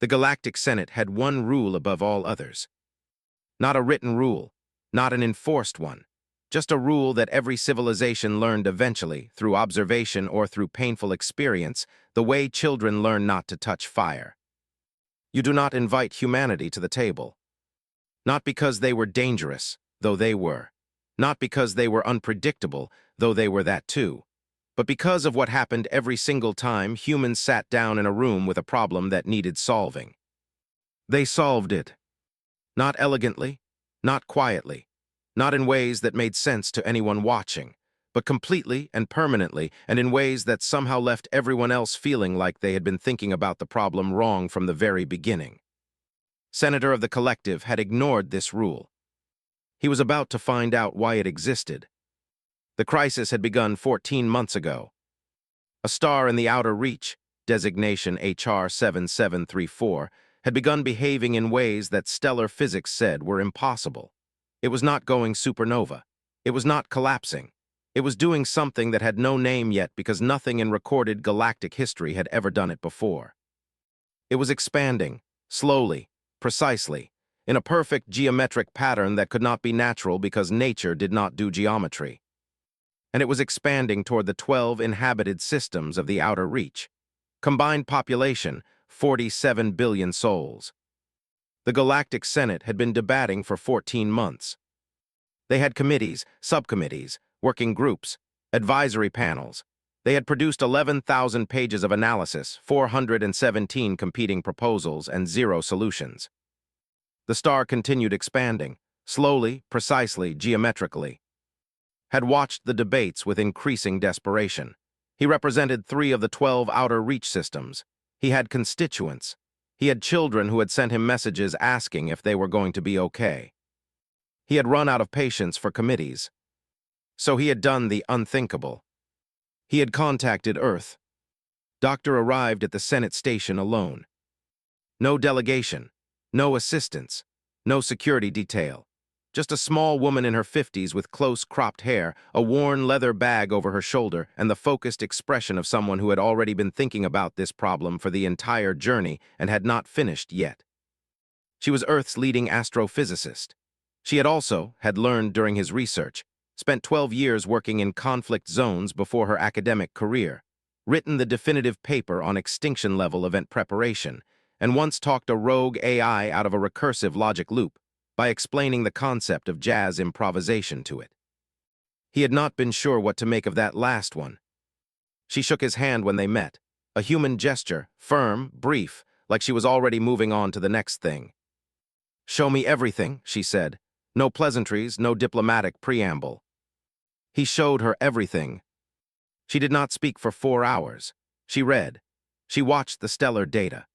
The Galactic Senate had one rule above all others. Not a written rule, not an enforced one, just a rule that every civilization learned eventually, through observation or through painful experience, the way children learn not to touch fire. You do not invite humanity to the table. Not because they were dangerous, though they were. Not because they were unpredictable, though they were that too. But because of what happened every single time humans sat down in a room with a problem that needed solving. They solved it. Not elegantly, not quietly, not in ways that made sense to anyone watching, but completely and permanently, and in ways that somehow left everyone else feeling like they had been thinking about the problem wrong from the very beginning. Senator of the Collective had ignored this rule. He was about to find out why it existed. The crisis had begun 14 months ago. A star in the outer reach, designation HR 7734, had begun behaving in ways that stellar physics said were impossible. It was not going supernova. It was not collapsing. It was doing something that had no name yet because nothing in recorded galactic history had ever done it before. It was expanding, slowly, precisely, in a perfect geometric pattern that could not be natural because nature did not do geometry. And it was expanding toward the 12 inhabited systems of the outer reach. Combined population, 47 billion souls. The Galactic Senate had been debating for 14 months. They had committees, subcommittees, working groups, advisory panels. They had produced 11,000 pages of analysis, 417 competing proposals, and 0 solutions. The star continued expanding, slowly, precisely, geometrically. Had watched the debates with increasing desperation. He represented 3 of the 12 outer reach systems. He had constituents. He had children who had sent him messages asking if they were going to be okay. He had run out of patience for committees. So he had done the unthinkable. He had contacted Earth. Doctor arrived at the Senate station alone. No delegation, no assistants, no security detail. Just a small woman in her 50s with close cropped hair, a worn leather bag over her shoulder, and the focused expression of someone who had already been thinking about this problem for the entire journey and had not finished yet. She was Earth's leading astrophysicist. She had learned during his research, spent 12 years working in conflict zones before her academic career, written the definitive paper on extinction-level event preparation, and once talked a rogue AI out of a recursive logic loop by explaining the concept of jazz improvisation to it. He had not been sure what to make of that last one. She shook his hand when they met, a human gesture, firm, brief, like she was already moving on to the next thing. "Show me everything," she said. No pleasantries, no diplomatic preamble. He showed her everything. She did not speak for 4 hours. She read. She watched the stellar data.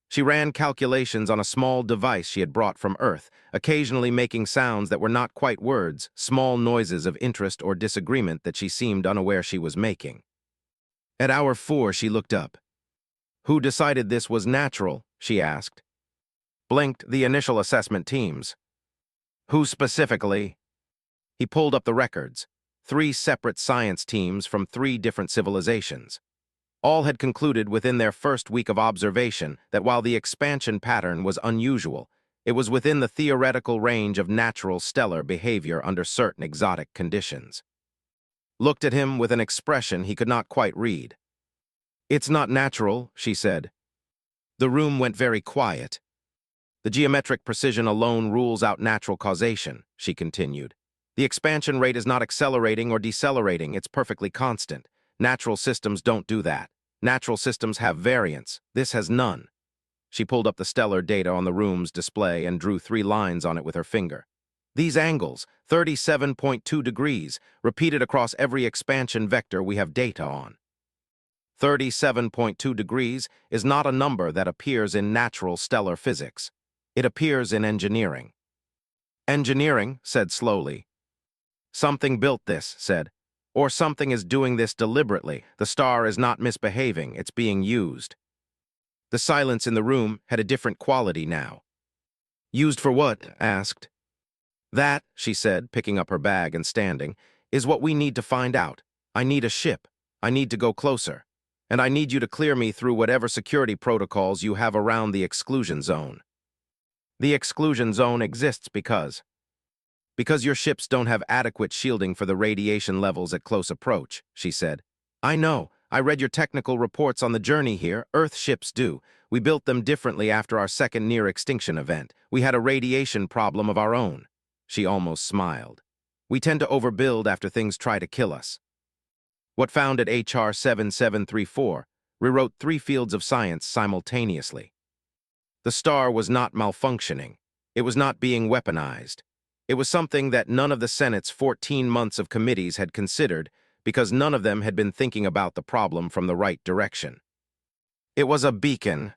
She ran calculations on a small device she had brought from Earth, occasionally making sounds that were not quite words, small noises of interest or disagreement that she seemed unaware she was making. At hour 4, she looked up. "Who decided this was natural?" she asked. Blinked the initial assessment teams. "Who specifically?" He pulled up the records. 3 separate science teams from 3 different civilizations. All had concluded within their first week of observation that while the expansion pattern was unusual, it was within the theoretical range of natural stellar behavior under certain exotic conditions. Looked at him with an expression he could not quite read. "It's not natural," she said. The room went very quiet. "The geometric precision alone rules out natural causation," she continued. "The expansion rate is not accelerating or decelerating, it's perfectly constant. Natural systems don't do that. Natural systems have variance. This has none." She pulled up the stellar data on the room's display and drew 3 lines on it with her finger. "These angles, 37.2 degrees, repeated across every expansion vector we have data on. 37.2 degrees is not a number that appears in natural stellar physics. It appears in engineering." "Engineering," said slowly. "Something built this," said. "Or something is doing this deliberately. The star is not misbehaving, it's being used." The silence in the room had a different quality now. "Used for what?" asked. "That," she said, picking up her bag and standing, "is what we need to find out. I need a ship. I need to go closer. and I need you to clear me through whatever security protocols you have around the exclusion zone. The exclusion zone exists because your ships don't have adequate shielding for the radiation levels at close approach, she said. I know. I read your technical reports on the journey here. Earth ships do. We built them differently after our second near-extinction event. We had a radiation problem of our own. She almost smiled. We tend to overbuild after things try to kill us. What found at HR 7734 rewrote 3 fields of science simultaneously. The star was not malfunctioning. It was not being weaponized. It was something that none of the Senate's 14 months of committees had considered because none of them had been thinking about the problem from the right direction. It was a beacon,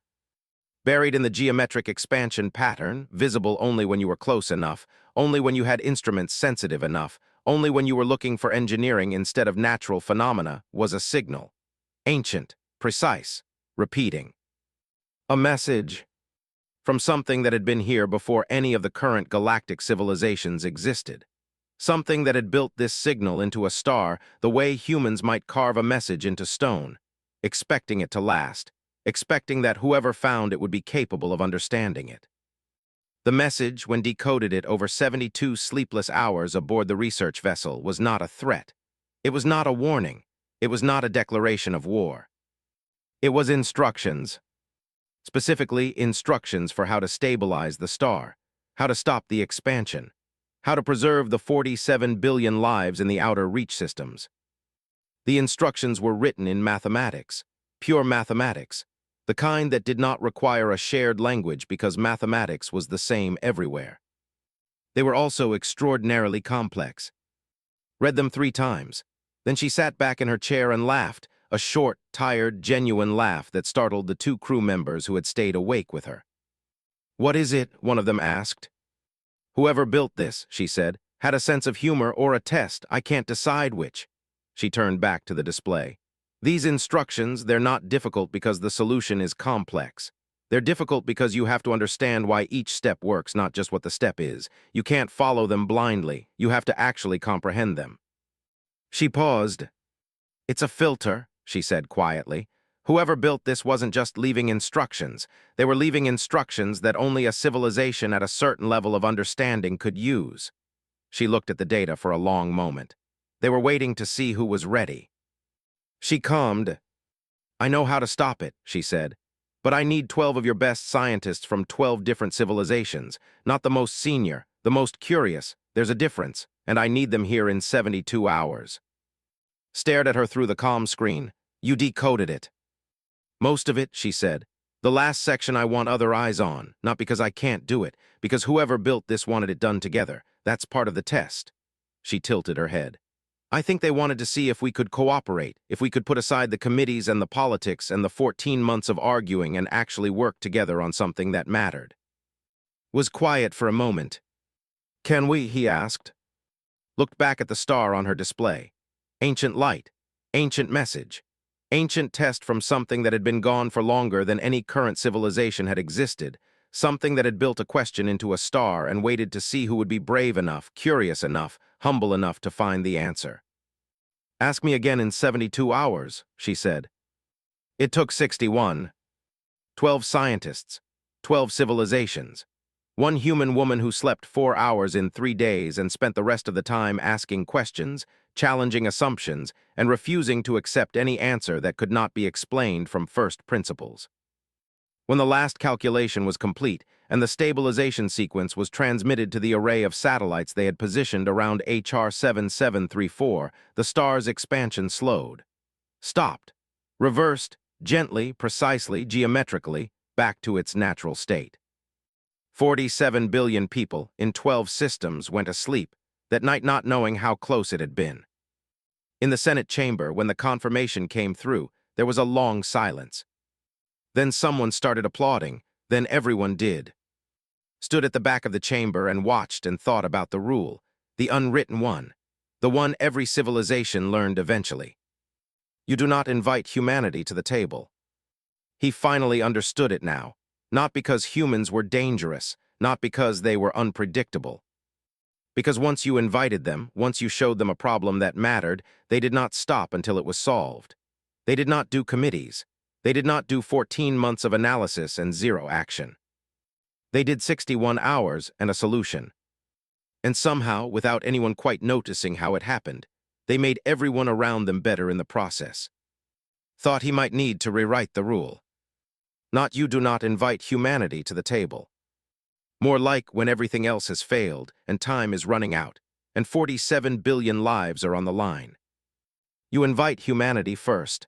buried in the geometric expansion pattern, visible only when you were close enough, only when you had instruments sensitive enough, only when you were looking for engineering instead of natural phenomena, was a signal. Ancient, precise, repeating. A message from something that had been here before any of the current galactic civilizations existed. Something that had built this signal into a star the way humans might carve a message into stone, expecting it to last, expecting that whoever found it would be capable of understanding it. The message, when decoded it over 72 sleepless hours aboard the research vessel, was not a threat. It was not a warning. It was not a declaration of war. It was instructions. Specifically, instructions for how to stabilize the star, how to stop the expansion, how to preserve the 47 billion lives in the outer reach systems. The instructions were written in mathematics, pure mathematics, the kind that did not require a shared language because mathematics was the same everywhere. They were also extraordinarily complex. Read them 3 times. Then she sat back in her chair and laughed, a short, tired, genuine laugh that startled the 2 crew members who had stayed awake with her. What is it? One of them asked. Whoever built this, she said, had a sense of humor or a test. I can't decide which. She turned back to the display. These instructions, they're not difficult because the solution is complex. They're difficult because you have to understand why each step works, not just what the step is. You can't follow them blindly. You have to actually comprehend them. She paused. It's a filter, she said quietly. Whoever built this wasn't just leaving instructions. They were leaving instructions that only a civilization at a certain level of understanding could use. She looked at the data for a long moment. They were waiting to see who was ready. She calmed. I know how to stop it, she said. But I need 12 of your best scientists from 12 different civilizations, not the most senior, the most curious. There's a difference, and I need them here in 72 hours. Stared at her through the comm screen. You decoded it. Most of it, she said. The last section I want other eyes on, not because I can't do it, because whoever built this wanted it done together. That's part of the test. She tilted her head. I think they wanted to see if we could cooperate, if we could put aside the committees and the politics and the 14 months of arguing and actually work together on something that mattered. Was quiet for a moment. Can we? He asked. Looked back at the star on her display. Ancient light, ancient message, ancient test from something that had been gone for longer than any current civilization had existed, something that had built a question into a star and waited to see who would be brave enough, curious enough, humble enough to find the answer. Ask me again in 72 hours, she said. It took 61. 12 scientists, 12 civilizations. One human woman who slept 4 hours in 3 days and spent the rest of the time asking questions, challenging assumptions, and refusing to accept any answer that could not be explained from first principles. When the last calculation was complete and the stabilization sequence was transmitted to the array of satellites they had positioned around HR 7734, the star's expansion slowed, stopped, reversed, gently, precisely, geometrically, back to its natural state. 47 billion people in 12 systems went asleep that night not knowing how close it had been. In the Senate chamber, when the confirmation came through, there was a long silence. Then someone started applauding, then everyone did. Stood at the back of the chamber and watched and thought about the rule, the unwritten one, the one every civilization learned eventually. You do not invite humanity to the table. He finally understood it now, not because humans were dangerous, not because they were unpredictable. Because once you invited them, once you showed them a problem that mattered, they did not stop until it was solved. They did not do committees. They did not do 14 months of analysis and zero action. They did 61 hours and a solution. And somehow, without anyone quite noticing how it happened, they made everyone around them better in the process. Thought he might need to rewrite the rule. Not you do not invite humanity to the table. More like when everything else has failed and time is running out and 47 billion lives are on the line. You invite humanity first.